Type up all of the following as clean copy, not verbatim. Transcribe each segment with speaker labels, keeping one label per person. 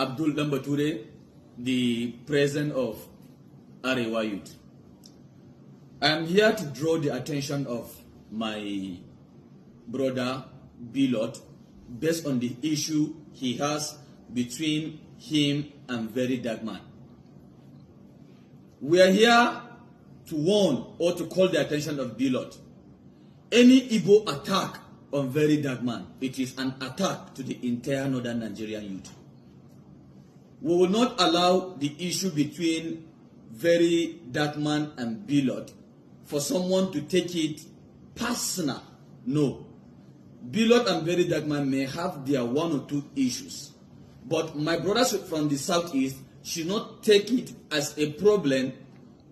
Speaker 1: Abdul Lambature, the president of Arewa Youth. I am here to draw the attention of my brother Bilot based on the issue he has between him and Verydarkman. We are here to warn or to call the attention of Bilot. Any Igbo attack on Verydarkman, it is an attack to the entire northern Nigerian youth. We will not allow the issue between Verydarkman and Bilot for someone to take it personal. No. Bilot and Verydarkman may have their one or two issues, but my brothers from the southeast should not take it as a problem,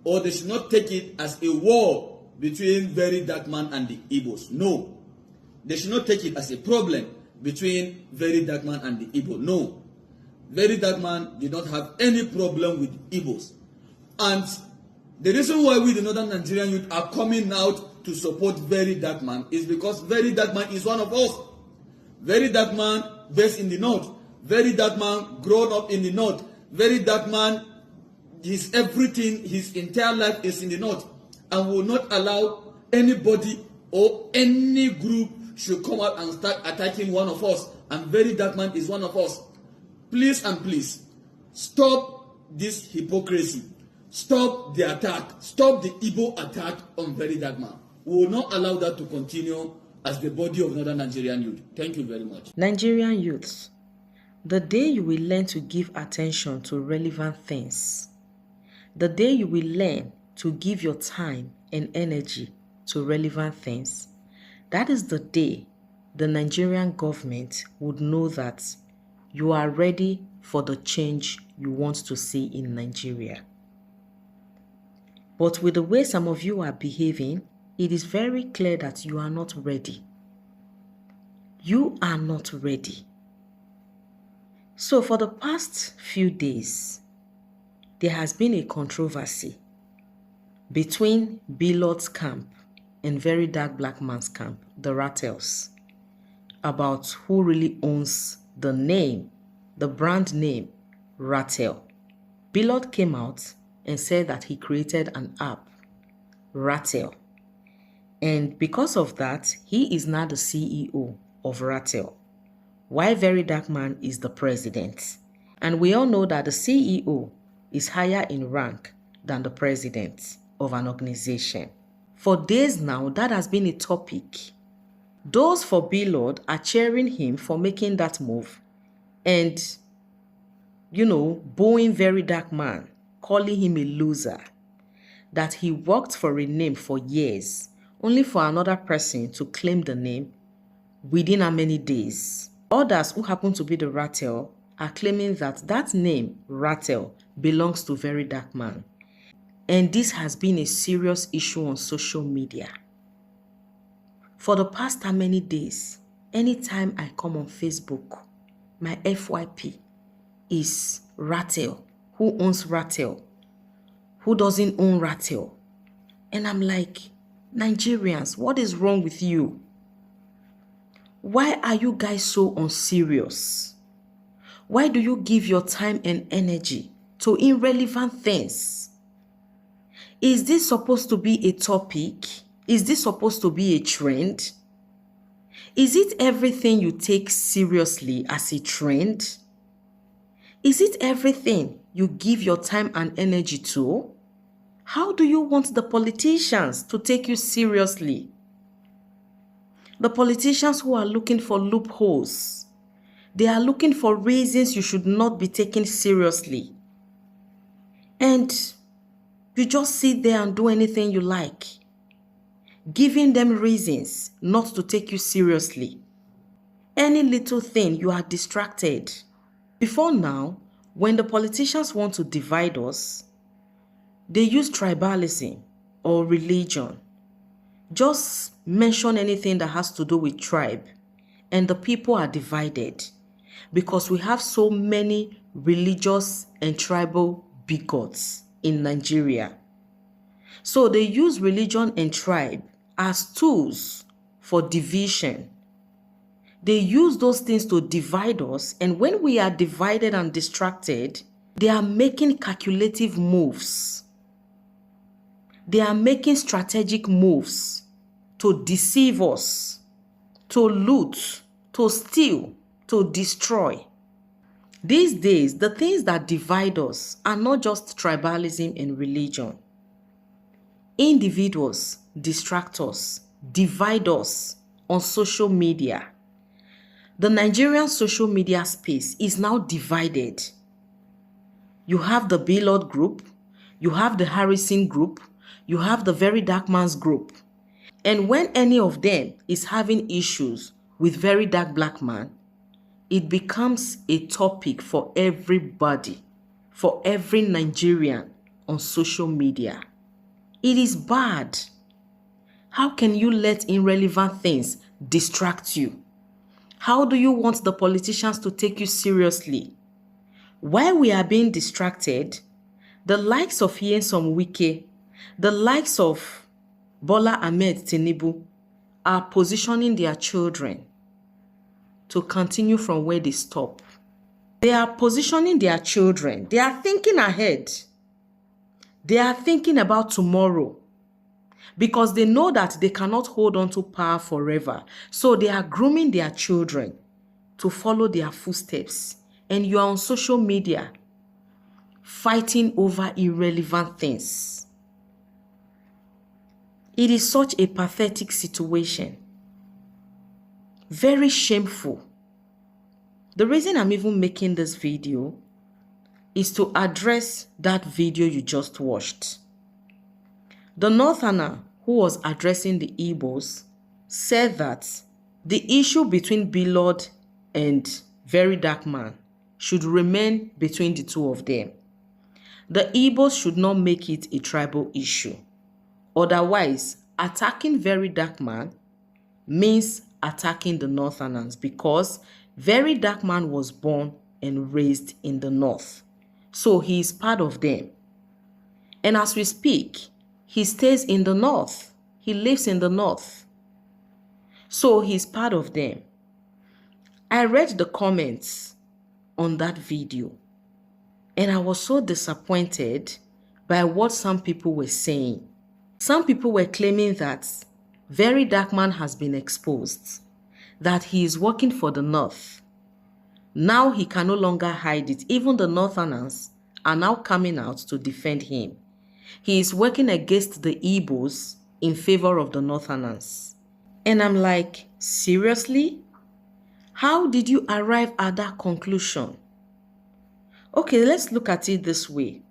Speaker 1: or they should not take it as a war between Verydarkman and the Igbos. No. They should not take it as a problem between Verydarkman and the Igbo. No. Verydarkman did not have any problem with Igbos. And the reason why we, the northern Nigerian youth, are coming out to support Verydarkman is because Verydarkman is one of us. Verydarkman based in the north. Verydarkman grown up in the north. Verydarkman, his everything, his entire life is in the north. And will not allow anybody or any group should come out and start attacking one of us. And Verydarkman is one of us. Please and please, stop this hypocrisy. Stop the attack. Stop the Igbo attack on Verydarkman. We will not allow that to continue as the body of northern Nigerian youth. Thank you very much.
Speaker 2: Nigerian youths, the day you will learn to give attention to relevant things, the day you will learn to give your time and energy to relevant things, that is the day the Nigerian government would know that you are ready for the change you want to see in Nigeria. But with the way some of you are behaving, it is very clear that you are not ready. You are not ready. So for the past few days, there has been a controversy between Bilot's camp and Verydarkblackman's camp, the Rattles, about who really owns the name, the brand name, Rattle. Bilot came out and said that he created an app, Rattle. And because of that, he is now the CEO of Rattle, while Verydarkman is the president. And we all know that the CEO is higher in rank than the president of an organization. For days now, that has been a topic. Those for Bilot are cheering him for making that move and, booing Verydarkman, calling him a loser, that he worked for a name for years, only for another person to claim the name within how many days. Others who happen to be the Rattle are claiming that that name, Rattle, belongs to Verydarkman. And this has been a serious issue on social media. For the past how many days, anytime I come on Facebook, my FYP is Rattle. Who owns Rattle? Who doesn't own Rattle? And I'm like, Nigerians, what is wrong with you? Why are you guys so unserious? Why do you give your time and energy to irrelevant things? Is this supposed to be a topic? Is this supposed to be a trend? Is it everything you take seriously as a trend? Is it everything you give your time and energy to? How do you want the politicians to take you seriously? The politicians who are looking for loopholes, they are looking for reasons you should not be taken seriously. And you just sit there and do anything you like, giving them reasons not to take you seriously. Any little thing, you are distracted. Before now, when the politicians want to divide us, they use tribalism or religion. Just mention anything that has to do with tribe, and the people are divided because we have so many religious and tribal bigots in Nigeria. So they use religion and tribe as tools for division. They use those things to divide us, and when we are divided and distracted, they are making calculative moves. They are making strategic moves to deceive us, to loot, to steal, to destroy. These days, the things that divide us are not just tribalism and religion. Individuals distract us, divide us on social media. The Nigerian social media space is now divided. You have the Billboard group, you have the Harrison group, you have the Verydarkman's group. And when any of them is having issues with Verydarkblackman, it becomes a topic for everybody, for every Nigerian on social media. It is bad. How can you let irrelevant things distract you? How do you want the politicians to take you seriously? While we are being distracted, the likes of Nyesom Wike, the likes of Bola Ahmed Tinubu are positioning their children to continue from where they stop. They are positioning their children. They are thinking ahead. They are thinking about tomorrow because they know that they cannot hold on to power forever. So they are grooming their children to follow their footsteps. And you are on social media fighting over irrelevant things. It is such a pathetic situation. Very shameful. The reason I'm even making this video is to address that video you just watched. The Northerner who was addressing the Igbos said that the issue between Billboard and Verydarkman should remain between the two of them. The Igbos should not make it a tribal issue. Otherwise, attacking Verydarkman means attacking the Northerners because Verydarkman was born and raised in the North. So he is part of them. And as we speak, he stays in the North. He lives in the North. So he's part of them. I read the comments on that video and I was so disappointed by what some people were saying. Some people were claiming that Verydarkman has been exposed, that he is working for the North. Now he can no longer hide it. Even the Northerners are now coming out to defend him. He is working against the Igbos in favor of the Northerners. And I'm like, seriously? How did you arrive at that conclusion? Okay, let's look at it this way.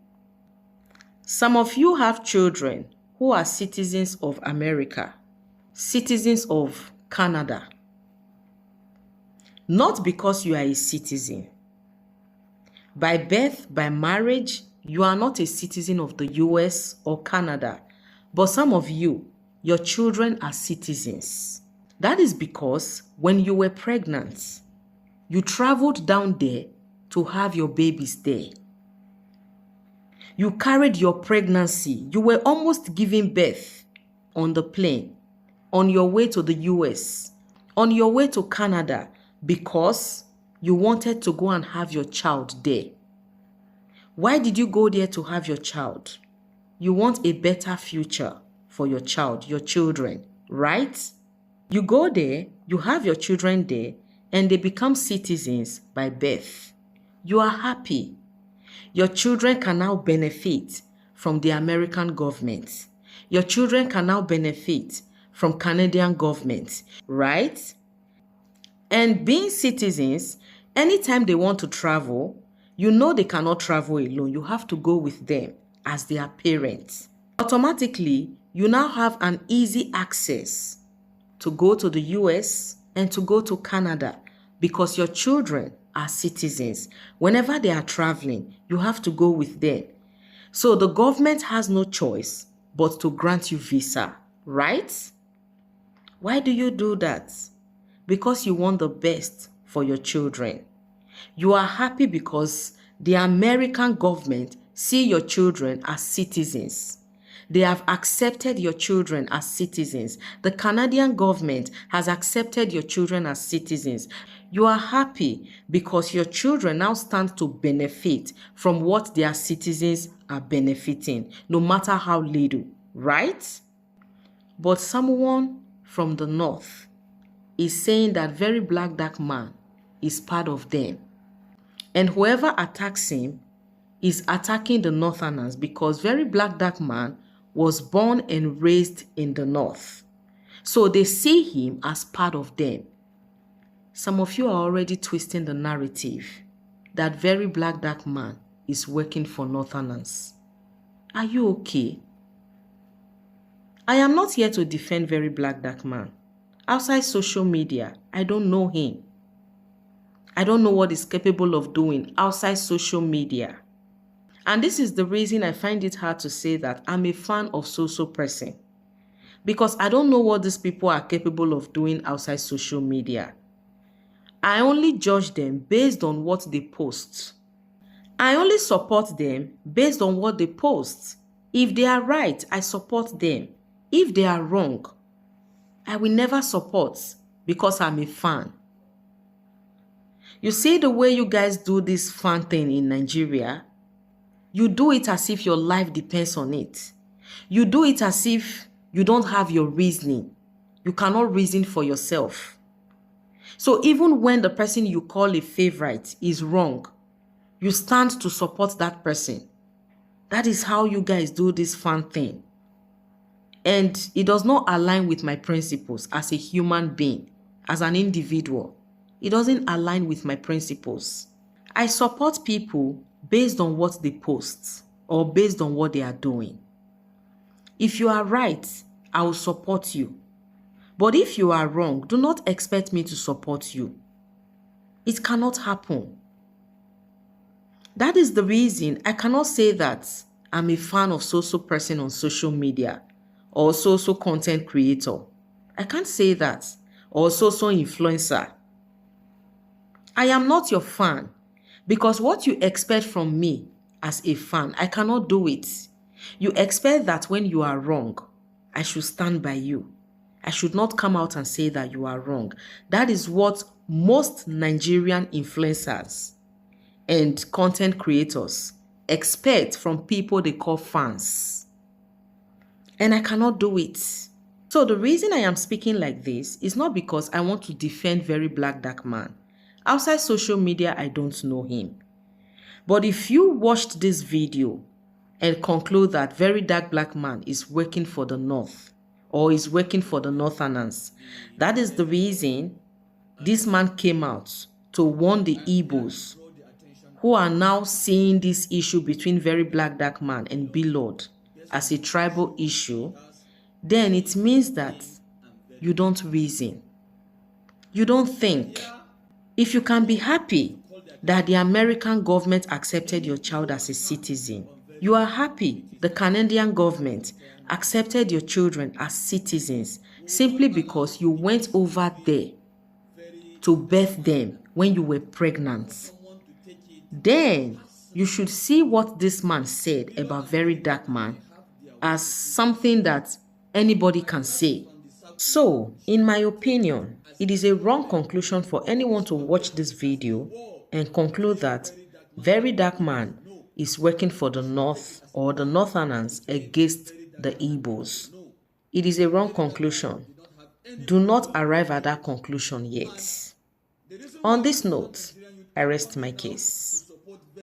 Speaker 2: Some of you have children who are citizens of America, citizens of Canada. Not because you are a citizen. By birth, by marriage, you are not a citizen of the US or Canada. But some of you, your children are citizens. That is because when you were pregnant, you traveled down there to have your babies there. You carried your pregnancy. You were almost giving birth on the plane, on your way to the US, on your way to Canada, because you wanted to go and have your child there. Why did you go there to have your child? You want a better future for your child, your children, right? You go there, you have your children there, and they become citizens by birth. You are happy. Your children can now benefit from the American government. Your children can now benefit from Canadian government, right? And being citizens, anytime they want to travel, you know they cannot travel alone. You have to go with them as their parents. Automatically, you now have an easy access to go to the US and to go to Canada because your children are citizens. Whenever they are traveling, you have to go with them. So the government has no choice but to grant you visa, right? Why do you do that? Because you want the best for your children. You are happy because the American government see your children as citizens. They have accepted your children as citizens. The Canadian government has accepted your children as citizens. You are happy because your children now stand to benefit from what their citizens are benefiting, no matter how little, right? But someone from the north is saying that Verydarkblackman is part of them. And whoever attacks him is attacking the Northerners because Verydarkblackman was born and raised in the North. So they see him as part of them. Some of you are already twisting the narrative that Verydarkblackman is working for Northerners. Are you okay? I am not here to defend Verydarkblackman. Outside social media, I don't know him. I don't know what he's capable of doing outside social media. And this is the reason I find it hard to say that I'm a fan of so-so person. Because I don't know what these people are capable of doing outside social media. I only judge them based on what they post. I only support them based on what they post. If they are right, I support them. If they are wrong, I will never support because I'm a fan. You see the way you guys do this fan thing in Nigeria? You do it as if your life depends on it. You do it as if you don't have your reasoning. You cannot reason for yourself. So even when the person you call a favorite is wrong, you stand to support that person. That is how you guys do this fan thing. And it does not align with my principles as a human being, as an individual. It doesn't align with my principles. I support people based on what they post or based on what they are doing. If you are right, I will support you. But if you are wrong, do not expect me to support you. It cannot happen. That is the reason I cannot say that I'm a fan of so-so person on social media or so-so content creator. I can't say that. Or so-so influencer. I am not your fan because what you expect from me as a fan, I cannot do it. You expect that when you are wrong, I should stand by you. I should not come out and say that you are wrong. That is what most Nigerian influencers and content creators expect from people they call fans. And I cannot do it. So the reason I am speaking like this is not because I want to defend Verydarkblackman. Outside social media, I don't know him. But if you watched this video and conclude that Verydarkblackman is working for the North or is working for the Northerners, that is the reason this man came out to warn the Igbos who are now seeing this issue between Verydarkblackman and Lord as a tribal issue. Then it means that you don't reason. You don't think. If you can be happy that the American government accepted your child as a citizen, you are happy the Canadian government accepted your children as citizens simply because you went over there to birth them when you were pregnant. Then you should see what this man said about Verydarkblackman as something that anybody can say. So, in my opinion, it is a wrong conclusion for anyone to watch this video and conclude that Verydarkblackman is working for the North or the Northerners against the Igbos. It is a wrong conclusion. Do not arrive at that conclusion yet. On this note, I rest my case.